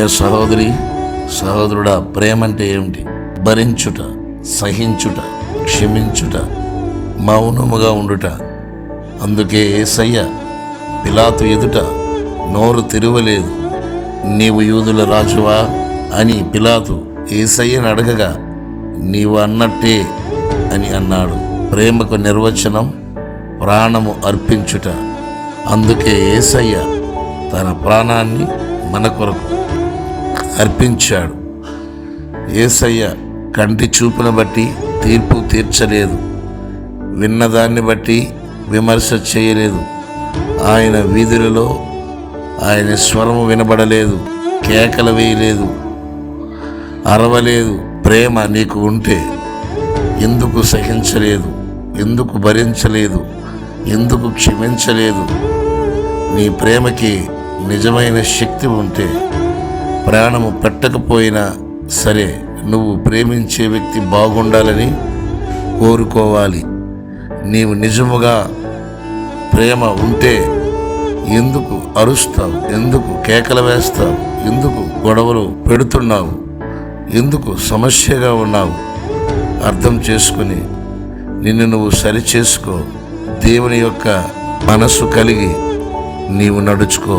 సహోదరి సహోదరుడా, ప్రేమ అంటే ఏమిటి? భరించుట, సహించుట, క్షమించుట, మౌనముగా ఉండుట. అందుకే యేసయ్య పిలాతు ఎదుట నోరు తెరవలేదు. నీవు యూదుల రాజువా అని పిలాతు యేసయ్యను అడగగా, నీవు అన్నట్టే అని అన్నాడు. ప్రేమకు నిర్వచనం ప్రాణము అర్పించుట. అందుకే యేసయ్య తన ప్రాణాన్ని మన కొరకు అర్పించాడు. యేసయ్య కంటి చూపును బట్టి తీర్పు తీర్చలేదు, విన్నదాన్ని బట్టి విమర్శ చేయలేదు. ఆయన వీధులలో ఆయన స్వరము వినబడలేదు, కేకలు వేయలేదు, అరవలేదు. ప్రేమ నీకు ఉంటే ఎందుకు సహించలేదు? ఎందుకు భరించలేదు? ఎందుకు క్షమించలేదు? నీ ప్రేమకి నిజమైన శక్తి ఉంటే ప్రాణము పెట్టకపోయినా సరే నువ్వు ప్రేమించే వ్యక్తి బాగుండాలని కోరుకోవాలి. నీవు నిజముగా ప్రేమ ఉంటే ఎందుకు అరుస్తావు? ఎందుకు కేకలు వేస్తావు? ఎందుకు గొడవలు పెడుతున్నావు? ఎందుకు సమస్యగా ఉన్నావు? అర్థం చేసుకుని నిన్ను నువ్వు సరిచేసుకో. దేవుని యొక్క మనసు కలిగి నీవు నడుచుకో.